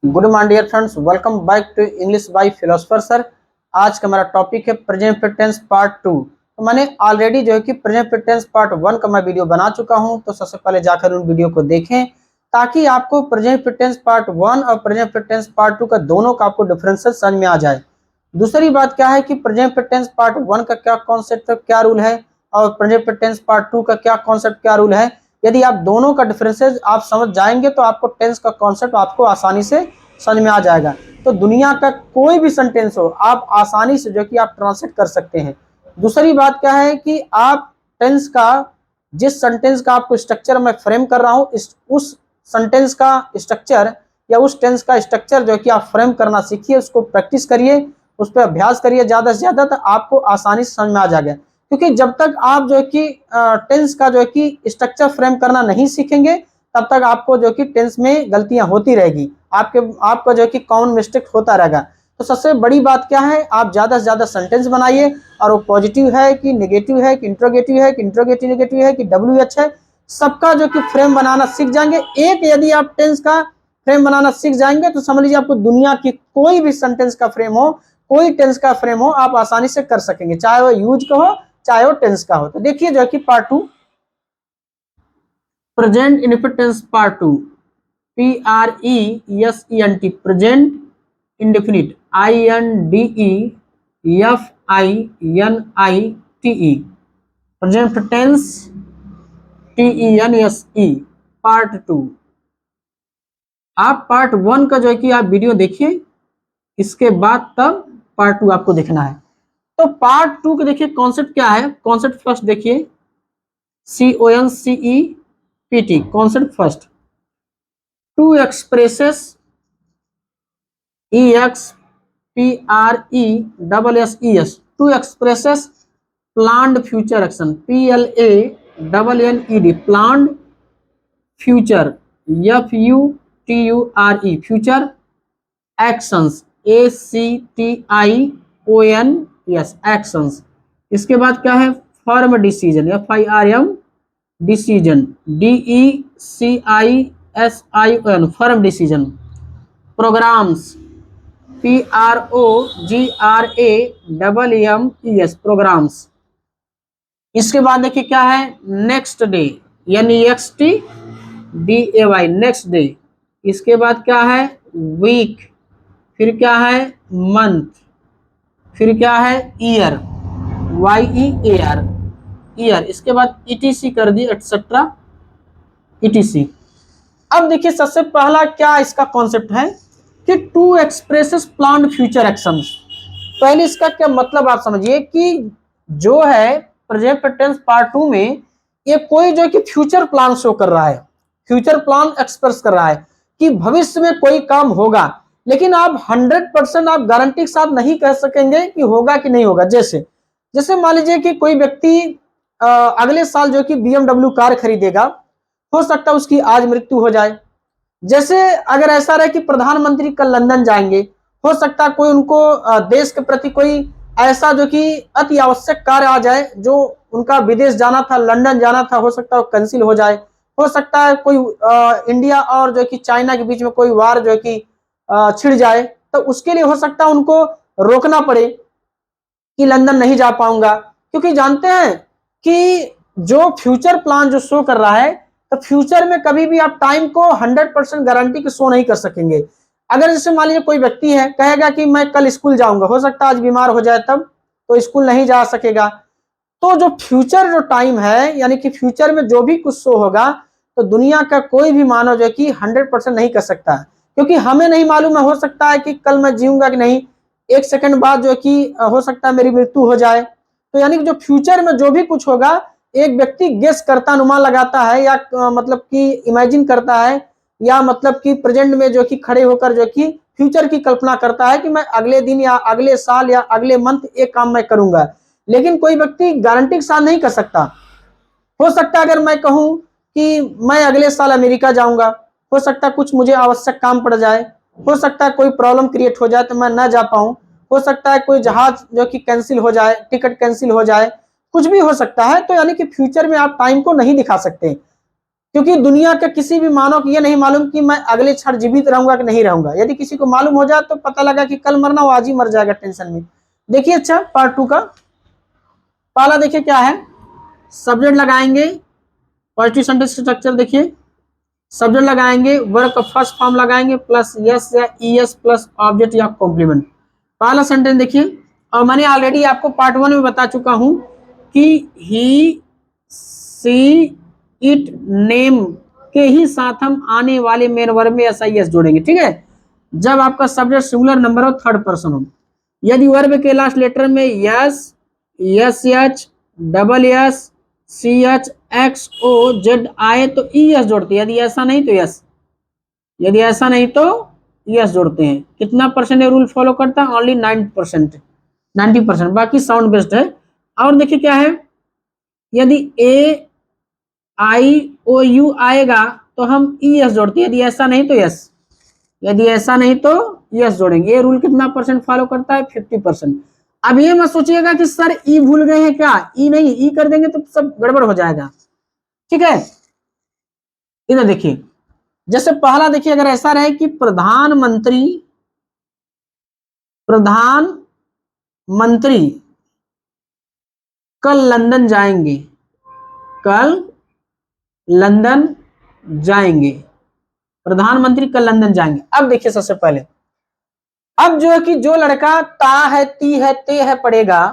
Good morning dear friends, welcome back to English by philosopher sir. आज का हमारा topic है प्रेजेंट टेंस पार्ट 2। तो मैंने ऑलरेडी जो है कि प्रेजेंट टेंस पार्ट 1 का मैं वीडियो बना चुका हूं, तो सबसे पहले जाकर उन वीडियो को देखें ताकि आपको प्रेजेंट टेंस पार्ट 1 और प्रेजेंट टेंस पार्ट 2 का दोनों का आपको डिफरेंसेस समझ में आ जाए। दूसरी बात क्या है कि प्रेजेंट टेंस पार्ट 1 का क्या कॉन्सेप्ट, क्या रूल है, और प्रेजेंट टेंस पार्ट 2 का क्या कॉन्सेप्ट, क्या रूल है। यदि आप दोनों का डिफरेंसेस आप समझ जाएंगे तो आपको टेंस का कॉन्सेप्ट आपको आसानी से समझ में आ जाएगा। तो दुनिया का कोई भी सेंटेंस हो आप आसानी से जो कि आप ट्रांसलेट कर सकते हैं। दूसरी बात क्या है कि आप टेंस का जिस सेंटेंस का आपको स्ट्रक्चर मैं फ्रेम कर रहा हूं, उस सेंटेंस का स्ट्रक्चर या उस टेंस का स्ट्रक्चर जो कि आप फ्रेम करना सीखिए, उसको प्रैक्टिस करिए, उस पर अभ्यास करिए ज़्यादा से ज़्यादा, तो आपको आसानी से समझ में आ जाएगा। क्योंकि जब तक आप जो है कि टेंस का जो है कि स्ट्रक्चर फ्रेम करना नहीं सीखेंगे तब तक आपको जो कि टेंस में गलतियां होती रहेगी, आपका जो कि कॉमन मिस्टेक होता रहेगा। तो सबसे बड़ी बात क्या है, आप ज़्यादा से ज़्यादा सेंटेंस बनाइए, और वो पॉजिटिव है कि नेगेटिव है कि इंट्रोगेटिव है कि इंट्रोगेटिव नेगेटिव है कि WH है, सबका जो कि फ्रेम बनाना सीख जाएंगे। एक यदि आप टेंस का फ्रेम बनाना सीख जाएंगे तो समझ लीजिए आपको दुनिया की कोई भी सेंटेंस का फ्रेम हो, कोई टेंस का फ्रेम हो, आप आसानी से कर सकेंगे, चाहे वो यूज का हो चाहे वो टेंस का हो। तो देखिए जो है कि part 2 present indefinite part 2, PRESENT present indefinite INDEFINITE present tense TENSE part 2। आप पार्ट 1 का जो है कि आप वीडियो देखिए, इसके बाद तब पार्ट 2 आपको देखना है। तो पार्ट 2 के देखिए कॉन्सेप्ट क्या है। कॉन्सेप्ट फर्स्ट देखिए, CONCEPT concept first, to expresses EXPRESSES to expresses planned future action PLANNED planned future FUTURE future actions ACTIONS actions. इसके बाद क्या है, firm decision FIRM decision DECISION firm decision. Programmes PROGRAMMES programmes. इसके बाद देखिए क्या है, next day NEXT DAY next day. इसके बाद क्या है, वीक, फिर क्या है मंथ, फिर क्या है ईयर YEAR ईयर। इसके बाद ETC कर दी एटसेट्रा ETC। अब देखिए सबसे पहला क्या इसका कॉन्सेप्ट है कि to expresses planned future actions. पहले इसका क्या मतलब आप समझिए कि जो है प्रेजेंट टेंस पार्ट 2 में ये कोई जो कि फ्यूचर प्लान शो कर रहा है, फ्यूचर प्लान एक्सप्रेस कर रहा है कि भविष्य में कोई काम होगा, लेकिन आप 100% आप गारंटी के साथ नहीं कह सकेंगे कि होगा कि नहीं होगा। जैसे जैसे मान लीजिए कि कोई व्यक्ति अगले साल जो कि BMW कार खरीदेगा, हो सकता है उसकी आज मृत्यु हो जाए। जैसे अगर ऐसा रहे कि प्रधानमंत्री कल लंदन जाएंगे, हो सकता है कोई उनको देश के प्रति कोई ऐसा जो कि अति आवश्यक कार्य आ जाए, जो उनका विदेश जाना था, लंदन जाना था, हो सकता है कैंसिल हो जाए। हो सकता है कोई इंडिया और जो कि चाइना के बीच में कोई वार जो कि छिड़ जाए, तो उसके लिए हो सकता है उनको रोकना पड़े कि लंदन नहीं जा पाऊंगा। क्योंकि जानते हैं कि जो फ्यूचर प्लान जो शो कर रहा है, तो फ्यूचर में कभी भी आप टाइम को 100% गारंटी के शो नहीं कर सकेंगे। अगर जैसे मान लीजिए कोई व्यक्ति है कहेगा कि मैं कल स्कूल जाऊंगा, हो सकता है आज बीमार हो जाए तब तो स्कूल नहीं जा सकेगा। तो जो फ्यूचर जो टाइम है, यानी कि फ्यूचर में जो भी कुछ शो होगा, तो दुनिया का कोई भी मानव जो कि 100% नहीं कर सकता, क्योंकि हमें नहीं मालूम है, हो सकता है कि कल मैं जीऊंगा कि नहीं, 1 सेकंड बाद जो कि हो सकता है मेरी मृत्यु हो जाए। तो यानी कि जो फ्यूचर में जो भी कुछ होगा, एक व्यक्ति गेस करता, अनुमान लगाता है, या मतलब कि इमेजिन करता है, या मतलब कि प्रेजेंट में जो कि खड़े होकर जो कि फ्यूचर की कल्पना करता है कि मैं अगले दिन या अगले साल या अगले मंथ एक काम मैं करूंगा। लेकिन कोई व्यक्ति गारंटी के साथ नहीं कर सकता। हो सकता है अगर मैं कहूं कि मैं अगले साल अमेरिका जाऊंगा, हो सकता है कुछ मुझे आवश्यक काम पड़ जाए, हो सकता है कोई प्रॉब्लम क्रिएट हो जाए तो मैं ना जा पाऊं, हो सकता है कोई जहाज जो कि कैंसिल हो जाए, टिकट कैंसिल हो जाए, कुछ भी हो सकता है। तो यानी कि फ्यूचर में आप टाइम को नहीं दिखा सकते। क्योंकि दुनिया के किसी भी मानव को ये नहीं मालूम कि मैं अगले क्षण जीवित रहूंगा कि नहीं रहूंगा। यदि किसी को मालूम हो जाए तो पता लगा कि कल मरना, वो आज ही मर जाएगा टेंशन में। देखिए अच्छा पार्ट 2 का पहला देखिए क्या है, सब्जेक्ट लगाएंगे, पॉजिटिव सेंटेंस स्ट्रक्चर देखिए, सब्जेक्ट लगाएंगे, वर्ब का फर्स्ट फॉर्म लगाएंगे प्लस यस या ईएस प्लस ऑब्जेक्ट या कॉम्प्लीमेंट। पहला सेंटेंस देखिए, और मैंने ऑलरेडी आपको पार्ट 1 में बता चुका हूं कि ही सी इट नेम के ही साथ हम आने वाले मेन वर्ब में एस आई एस जोड़ेंगे। ठीक है, जब आपका सब्जेक्ट सिंगुलर नंबर हो, थर्ड पर्सन हो। यदि वर्ब के लास्ट लेटर में S, S H, double S, C H, X O Z आए तो ई एस जोड़ते हैं, यदि ऐसा नहीं तो यस, यदि ऐसा नहीं तो यस जोड़ते हैं। कितना परसेंट रूल फॉलो करता है? ओनली 9%, 90%, बाकी साउंड बेस्ड है। और देखिए क्या है, यदि ए आई ओ यू आएगा तो हम ई एस जोड़ते हैं, यदि ऐसा नहीं तो यस, यदि ऐसा नहीं तो यस जोड़ेंगे। ये रूल कितना परसेंट फॉलो करता है? 50%। अब ये मत सोचिएगा कि सर ई भूल गए हैं क्या, ई नहीं, ई कर देंगे तो सब गड़बड़ हो जाएगा। ठीक है, इधर देखिए, जैसे पहला देखिए, अगर ऐसा रहे कि प्रधानमंत्री, प्रधानमंत्री कल लंदन जाएंगे, कल लंदन जाएंगे, प्रधानमंत्री कल लंदन जाएंगे। अब देखिए सबसे पहले, अब जो है कि जो लड़का ता है, ती है, ते है पढ़ेगा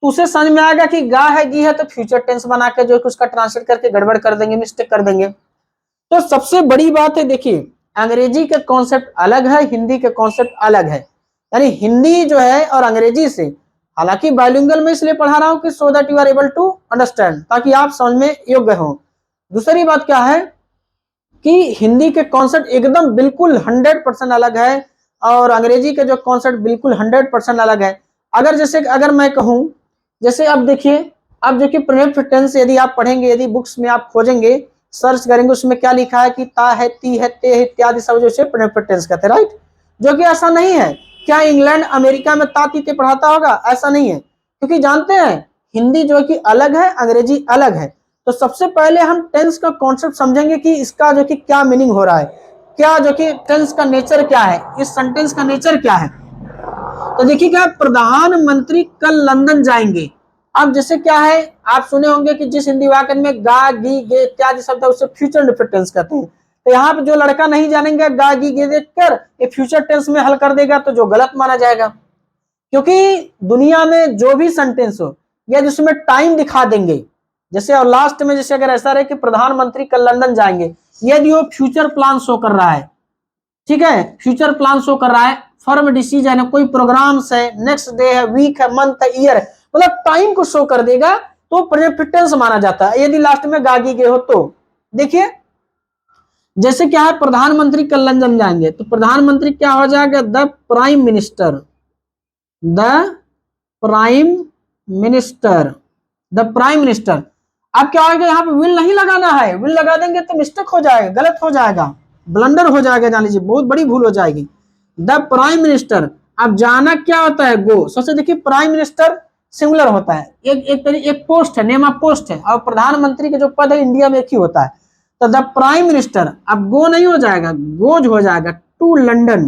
तो उसे समझ में आएगा कि गा है, गी है, तो फ्यूचर टेंस बना के जो है उसका ट्रांसलेट करके गड़बड़ कर देंगे, मिस्टेक कर देंगे। तो सबसे बड़ी बात है, देखिए अंग्रेजी के कॉन्सेप्ट अलग है, हिंदी के कॉन्सेप्ट अलग है। यानी हिंदी जो है और अंग्रेजी से, हालांकि बाइलिंगुअल में इसलिए पढ़ा रहा हूं कि so that you are able to understand, ताकि आप समझ में योग्य हो। दूसरी बात क्या है कि हिंदी के कॉन्सेप्ट एकदम बिल्कुल 100% अलग है और अंग्रेजी के जो कॉन्सेप्ट बिल्कुल 100% अलग है। अगर जैसे अगर मैं कहूं, जैसे अब देखिए, अब जो कि प्रेजेंट टेंस यदि आप पढ़ेंगे, यदि बुक्स में आप खोजेंगे, सर्च करेंगे, उसमें क्या लिखा है कि ता है, ती है, ते है इत्यादि सब जो है प्रेजेंट टेंस कहते हैं, राइट। जो कि ऐसा नहीं है। क्या इंग्लैंड अमेरिका में ता ती ते पढ़ाता होगा? ऐसा नहीं है, क्योंकि जानते हैं हिंदी जो है कि अलग है, अंग्रेजी अलग है। तो सबसे पहले हम टेंस का कॉन्सेप्ट समझेंगे कि इसका जो कि क्या मीनिंग हो रहा है, क्या जो कि टेंस का नेचर क्या है, इस सेंटेंस का नेचर क्या है। तो देखिए क्या, प्रधानमंत्री कल लंदन जाएंगे। अब जैसे क्या है, आप सुने होंगे कि जिस हिंदी वाक्य में गा, गी, गे इत्यादि शब्द है उसे फ्यूचर इंडेफिनिट टेंस कहते हैं। तो यहाँ पे जो लड़का नहीं जानेंगे गा, गी, गे देखकर ये फ्यूचर टेंस में हल कर देगा तो जो गलत माना जाएगा। क्योंकि दुनिया में जो भी सेंटेंस हो या जिसमें टाइम दिखा देंगे, जैसे और लास्ट में जैसे अगर ऐसा रहे कि प्रधानमंत्री कल लंदन जाएंगे, यदि वो फ्यूचर प्लान शो कर रहा है, ठीक है, फ्यूचर प्लान शो कर रहा है, फर्म डिसीजन है, कोई प्रोग्राम्स है, नेक्स्ट डे है, वीक है, मंथ है, ईयर है, मतलब टाइम को शो कर देगा तो प्रेजेंट टेंस माना जाता है, यदि लास्ट में गागी गए हो तो। देखिए जैसे क्या है, प्रधानमंत्री कल लंदन जाएंगे तो प्रधानमंत्री क्या हो जाएगा? The prime minister, the prime minister, the prime minister. अब क्या होगा, यहाँ पे विल नहीं लगाना है, विल लगा देंगे तो मिस्टेक हो जाएगा, गलत हो जाएगा, ब्लंडर हो जाएगा, जान लीजिए बहुत बड़ी भूल हो जाएगी। द प्राइम मिनिस्टर, अब जाना क्या होता है? गो। सोचे देखिए, प्राइम मिनिस्टर सिंगुलर होता है, एक पोस्ट है, नेम ऑफ पोस्ट है, और प्रधानमंत्री के जो पद है इंडिया में एक ही होता है। तो द प्राइम मिनिस्टर, अब गो नहीं हो जाएगा, गोज हो जाएगा, to London,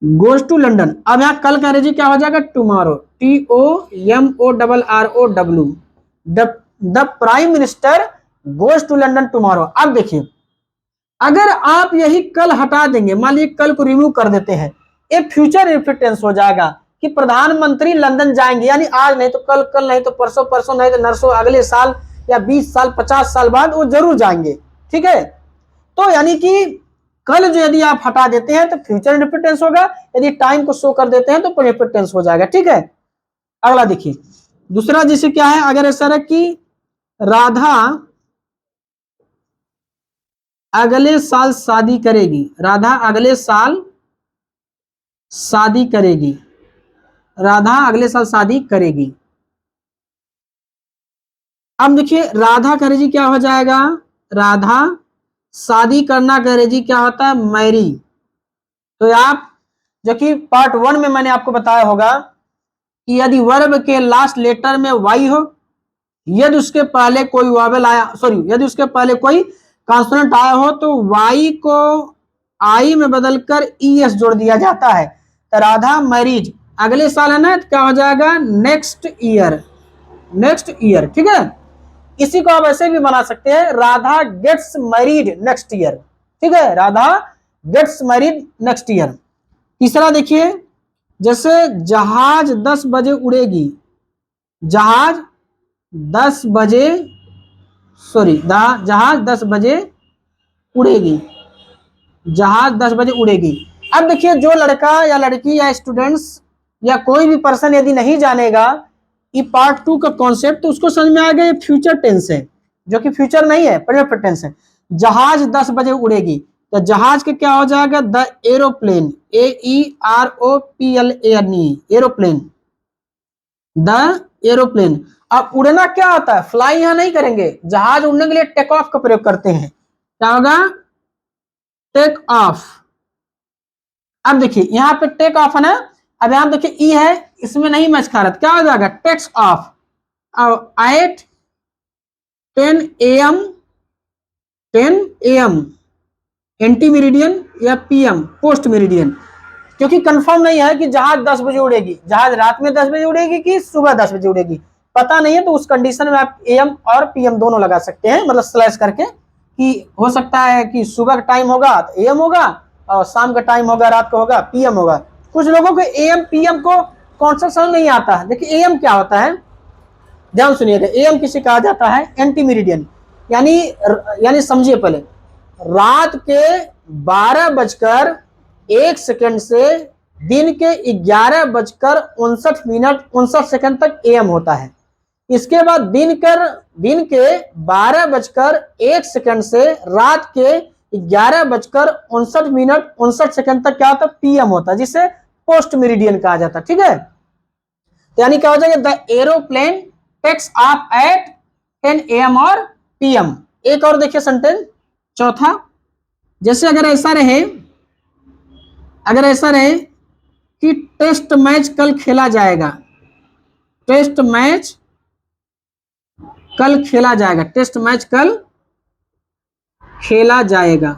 goes to London. अब यहाँ कल का अंग्रेजी क्या हो जाएगा? Tomorrow, TOMORROW, the prime minister goes to London tomorrow. अब देखिए, अगर आप यही कल हटा देंगे, मान लीजिए कल को रिमूव कर देते हैं, ये फ्यूचर इंफिटेंस हो जाएगा कि प्रधानमंत्री लंदन जाएंगे, यानी आज नहीं तो कल, कल नहीं तो परसों, परसों नहीं तो नरसों, अगले साल या 20 साल 50 साल बाद वो जरूर जाएंगे। ठीक है, तो यानी कि कल जो यदि आप हटा देते हैं तो फ्यूचर इंडिफिटेंस होगा, यदि टाइम को शो कर देते हैं तो प्रेजेंट टेंस हो जाएगा। ठीक है, अगला देखिए, दूसरा जैसे क्या है, अगर ऐसा रहे कि राधा अगले साल शादी करेगी, राधा अगले साल शादी करेगी, राधा अगले साल शादी करेगी। अब देखिए राधा का अंग्रेजी क्या हो जाएगा? राधा, शादी करना का अंग्रेजी क्या होता है? मैरी। तो आप जो कि पार्ट 1 में मैंने आपको बताया होगा कि यदि वर्ब के लास्ट लेटर में वाई हो यदि उसके पहले कोई वावेल आया, सॉरी, यदि उसके पहले कोई कॉन्सोनेंट आया हो तो वाई को आई में बदलकर ES जोड़ दिया जाता है। तो राधा मैरिज अगले साल है ना, तो क्या हो जाएगा नेक्स्ट ईयर, नेक्स्ट ईयर, ठीक है। इसी को आप ऐसे भी बना सकते हैं, Radha gets married next year, ठीक है, Radha gets married next year. तीसरा देखिए, जैसे जहाज 10 बजे उड़ेगी, जहाज 10 बजे, सॉरी, जहाज 10 बजे उड़ेगी, जहाज 10 बजे उड़ेगी। अब देखिए, जो लड़का या लड़की या स्टूडेंट्स या कोई भी पर्सन यदि नहीं जानेगा ये पार्ट 2 का कॉन्सेप्ट, तो उसको समझ में आ गया ये फ्यूचर टेंस है, जो कि फ्यूचर नहीं है, प्रेजेंट टेंस है। जहाज 10 बजे उड़ेगी, तो जहाज के क्या हो जाएगा, the aeroplane, AEROPLANE, aeroplane, the aeroplane. अब उड़ना क्या होता है, फ्लाई यहां नहीं करेंगे, जहाज उड़ने के लिए टेक ऑफ का प्रयोग करते हैं, क्या होगा, टेक ऑफ। अब देखिए यहां पे टेक ऑफ है ना, अब यहां देखिए ई है, इसमें नहीं मैच खा रहा, क्या हो जाएगा, टेक्स ऑफ। अब at 10 AM, 10 AM ante meridiem या PM पोस्ट मेरिडियन, क्योंकि कंफर्म नहीं है कि जहाज 10 बजे उड़ेगी, जहाज रात में 10 बजे उड़ेगी कि सुबह 10 बजे उड़ेगी, पता नहीं है। तो उस कंडीशन में आप AM और PM दोनों लगा सकते हैं, मतलब स्लैश करके, कि हो सकता है कि सुबह का टाइम होगा तो AM होगा, और शाम का टाइम होगा, रात को होगा, PM होगा। कुछ लोगों को AM PM को कॉन्सेप्ट समझ नहीं आता है। देखिए AM क्या होता है, ध्यान सुनिएगा, AM किसे कहा जाता है, एंटी मेरिडियन, यानी समझिए पहले, रात के 12:01 से दिन के 11:59 तक AM होता है। इसके बाद दिन के 12:01 से रात के 11:59 तक क्या होता है, PM होता है, जिसे पोस्ट मेरिडियन कहा जाता है, ठीक है। यानी क्या हो जाएगा, the aeroplane takes off at 10 AM और PM। एक और देखिए सेंटेंस, चौथा, जैसे अगर ऐसा रहे कि टेस्ट मैच कल खेला जाएगा, टेस्ट मैच कल खेला जाएगा, टेस्ट मैच कल खेला जाएगा,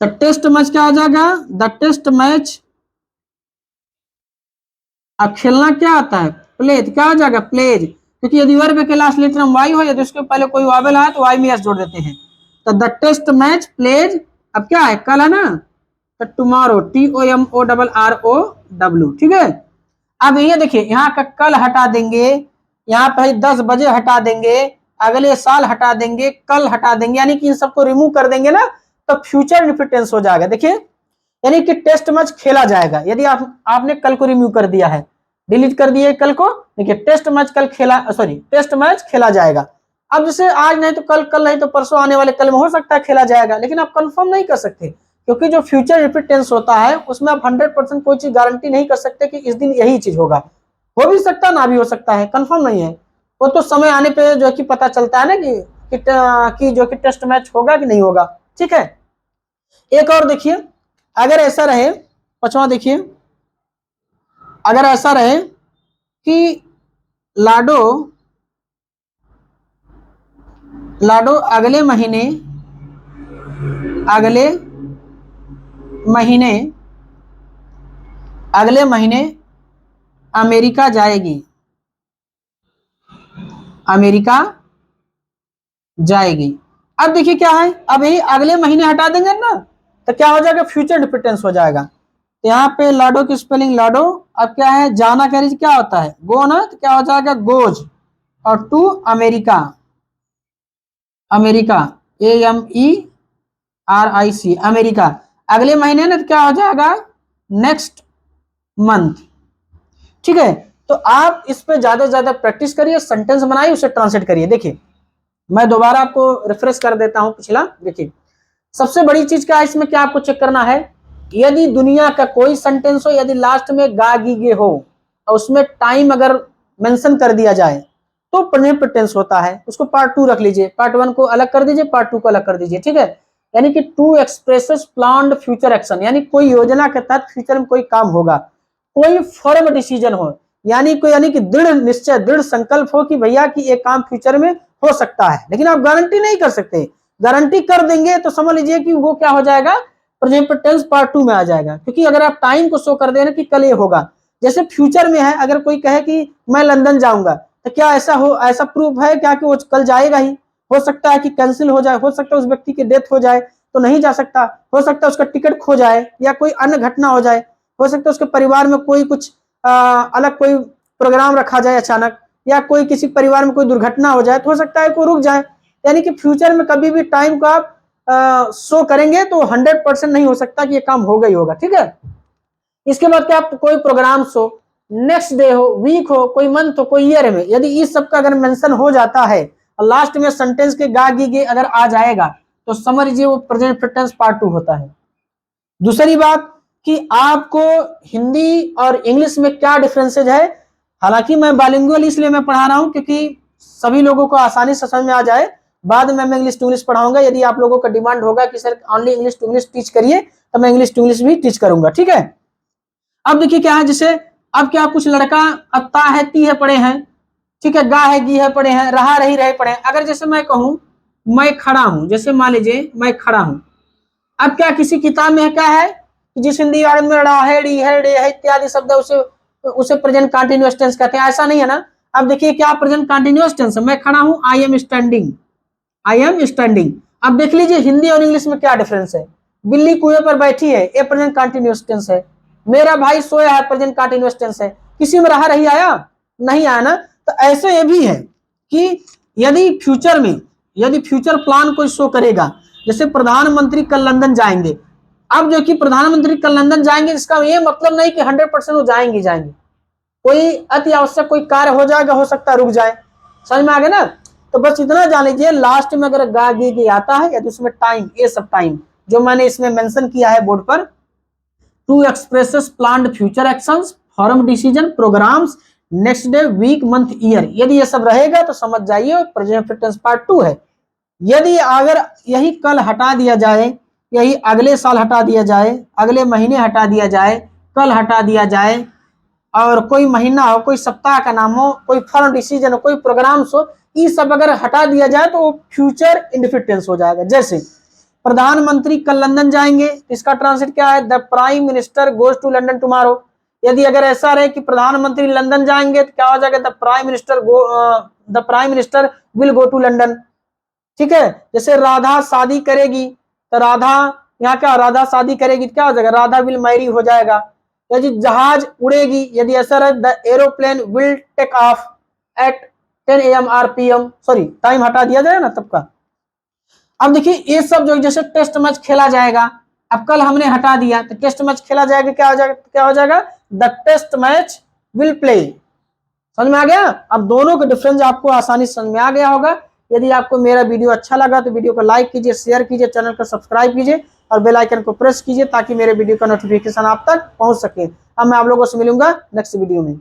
तो टेस्ट मैच क्या हो जाएगा, द टेस्ट मैच। अब खेलना क्या आता है, प्ले, क्या हो जाएगा, प्लेज, क्योंकि यदि वर्ब के लास्ट लेटर में वाई हो, यदि उसके पहले कोई वावेल आए तो वाई में एस जोड़ देते हैं। तो द टेस्ट मैच प्लेज, अब क्या है, कल है ना, तो टुमारो, TOMORROW, ठीक है। अब ये देखिए, यहाँ का कल हटा देंगे, यहाँ पे 10 बजे हटा देंगे, अगले साल हटा देंगे, कल हटा देंगे, यानी कि इन सबको रिमूव कर देंगे ना, तो फ्यूचर रिपीटेंस हो जाएगा। देखिए, यानी कि टेस्ट मैच खेला जाएगा, यदि आपने कल को रिमूव कर दिया है, डिलीट कर दिए कल को, देखिए टेस्ट मैच कल खेला, सॉरी, टेस्ट मैच खेला जाएगा। अब जैसे आज नहीं तो कल, कल नहीं तो परसों आने वाले कल में हो सकता है खेला जाएगा, लेकिन आप कंफर्म नहीं कर सकते, क्योंकि जो फ्यूचर रिपीट टेंस होता है उसमें आप 100% कोई चीज गारंटी नहीं कर सकते कि इस दिन यही चीज होगा, हो भी सकता है ना भी हो सकता है, कंफर्म नहीं है। वो तो समय आने पे जो कि पता चलता है ना कि जो कि टेस्ट मैच होगा कि नहीं होगा, ठीक है। एक और देखिए, अगर ऐसा रहे, पांचवा देखिए, अगर ऐसा रहे कि लाडो अगले महीने अमेरिका जाएगी, अब देखिए क्या है, अब यही अगले महीने हटा देंगे ना, तो क्या हो जाएगा, फ्यूचर रिपीटेंस हो जाएगा। तो यहाँ पे लाडो की स्पेलिंग लाडो, अब क्या है, जाना कैरिज क्या होता है, गो ना, तो क्या हो जाएगा गोज, और टू अमेरिका, AMERIC, अमेरिका, अगले महीने ना, तो क्या हो जाएगा, नेक्स्ट मंथ, ठीक है। तो आप इस पे ज्यादा से ज्यादा प्रैक्टिस करिए, सेंटेंस बनाइए, उसे ट्रांसलेट करिए। देखिए मैं दोबारा आपको रिफ्रेश कर देता हूं पिछला। देखिए सबसे बड़ी चीज क्या है इसमें, क्या आपको चेक करना है, यदि दुनिया का कोई सेंटेंस हो, यदि लास्ट में गा गी गे हो और उसमें टाइम अगर मेंशन कर दिया जाए तो प्रेजेंट टेंस होता है, उसको पार्ट 2 रख लीजिए, पार्ट 1 को अलग कर दीजिए, पार्ट 2 को अलग कर दीजिए, ठीक है। यानी कि to expresses planned future action, यानी कोई योजना के तहत फ्यूचर में कोई काम होगा, कोई फर्म डिसीजन हो, यानी कि दृढ़ निश्चय, दृढ़ संकल्प हो कि भैया कि ये काम फ्यूचर में हो सकता है, लेकिन आप गारंटी नहीं कर सकते। गारंटी कर देंगे तो समझ लीजिए कि वो क्या हो जाएगा, प्रेजेंट टेंस पार्ट 2 में आ जाएगा, क्योंकि अगर आप टाइम को शो कर देना कि कल ये होगा, जैसे फ्यूचर में है, अगर कोई कहे कि मैं लंदन जाऊंगा, तो क्या ऐसा प्रूफ है क्या कि वो कल जाएगा ही? हो सकता है कि कैंसिल हो जाए, हो सकता है उस व्यक्ति की डेथ हो जाए तो नहीं जा सकता, हो सकता है उसका टिकट खो जाए या कोई अन्य घटना हो जाए, हो सकता है उसके परिवार में कोई कुछ अलग कोई प्रोग्राम रखा जाए अचानक, या कोई किसी परिवार में कोई दुर्घटना हो जाए, तो हो सकता है कोई रुक जाए। यानी कि फ्यूचर में कभी भी टाइम को आप शो करेंगे तो 100% नहीं हो सकता कि ये काम होगा ही होगा, ठीक है। इसके बाद क्या, कोई प्रोग्राम हो, नेक्स्ट डे हो, वीक हो, कोई मंथ हो, कोई ईयर में, यदि इस सब का अगर मेंशन हो जाता है और लास्ट में सेंटेंस के गा गी गे अगर आ जाएगा तो समझ लीजिए वो प्रेजेंट टेंस पार्ट 2 होता है। दूसरी बात कि आपको हिंदी और इंग्लिश में क्या डिफरेंसेज है, हालांकि मैं बाइलिंगुअल इसलिए मैं पढ़ा रहा हूं क्योंकि सभी लोगों को आसानी से समझ में आ जाए। बाद में मैं इंग्लिश टू इंग्लिश पढ़ाऊंगा, यदि आप लोगों का डिमांड होगा कि sir only English to English teach करिए तो मैं इंग्लिश टू इंग्लिश भी टीच करूंगा, ठीक है। अब देखिए क्या है, जैसे अब क्या, कुछ लड़का अत्ता है ती है पढ़े हैं, ठीक है, गा है गी है पढ़े हैं, रहा रही रहे पढ़े हैं। अगर जैसे मैं कहूं मैं खड़ा हूं, जैसे मान लीजिए मैं खड़ा हूं, अब क्या किसी किताब में क्या है कि जिस हिंदी वाले में रहा है डी है डे है इत्यादि शब्द उसे उसे प्रेजेंट कंटिन्यूअस टेंस कहते हैं, ऐसा नहीं है ना। अब देखिए क्या प्रेजेंट कंटिन्यूअस टेंस है, मैं खड़ा हूं, I am standing, I am standing. अब देख लीजिए हिंदी और इंग्लिश में क्या डिफरेंस है। बिल्ली कुएं पर बैठी है, ये प्रेजेंट कंटिन्यूअस टेंस है। मेरा भाई सोया है, प्रेजेंट कंटिन्यूअस टेंस है। किसी में रहा रही आया नहीं आया ना। तो ऐसे ये भी है कि यदि फ्यूचर प्लान कोई शो करेगा, जैसे प्रधानमंत्री कल लंदन जाएंगे, अब जो कि प्रधानमंत्री कल लंदन जाएंगे इसका ये मतलब नहीं कि 100% वो जाएंगे, कोई अति आवश्यक कोई कार्य हो जाएगा, हो सकता है रुक जाए, समझ में आ गया ना। तो बस इतना जान लीजिए, लास्ट में अगर गा गी आता है या उसमें टाइम, ये सब टाइम जो मैंने इसमें मेंशन किया है बोर्ड पर, to expresses planned future actions, form decision, programmes, next day, week, month, year, यदि ये सब रहेगा तो समझ जाइए प्रेजेंट टेंस पार्ट 2 है। यदि अगर यही कल हटा दिया जाए, यही अगले साल हटा दिया जाए, अगले महीने हटा दिया जाए, कल हटा दिया जाए, और कोई महीना हो, कोई सप्ताह का नाम हो, कोई फर्म डिसीजन हो, कोई प्रोग्राम्स हो, ये सब अगर हटा दिया जाए तो वो फ्यूचर इंडेफिनिट टेंस हो जाएगा। जैसे प्रधानमंत्री कल लंदन जाएंगे, इसका ट्रांसलेट क्या है, the prime minister goes to London tomorrow. यदि अगर ऐसा रहे कि प्रधानमंत्री लंदन जाएंगे तो क्या हो जाएगा, the prime minister will go to London, ठीक है। जैसे राधा शादी करेगी तो राधा, यहाँ क्या, राधा शादी करेगी तो क्या हो जाएगा, राधा विल मैरी हो जाएगा। यदि जहाज उड़ेगी, यदि ऐसा रहे, the aeroplane will take off at 10 AM RPM, sorry time हटा दिया जाए ना तब का। अब देखिए ये सब जो जैसे टेस्ट मैच खेला जाएगा, अब कल हमने हटा दिया तो टेस्ट मैच खेला जाएगा, क्या हो जाएगा, the test match will play. समझ में आ गया। अब दोनों का डिफरेंस आपको आसानी समझ में आ गया होगा। यदि आपको मेरा वीडियो अच्छा लगा तो वीडियो को लाइक कीजिए, शेयर कीजिए, चैनल को सब्सक्राइब कीजिए और बेल आइकन को प्रेस कीजिए ताकि मेरे वीडियो का नोटिफिकेशन आप तक पहुंच सके। अब मैं आप लोगों से मिलूंगा नेक्स्ट वीडियो में।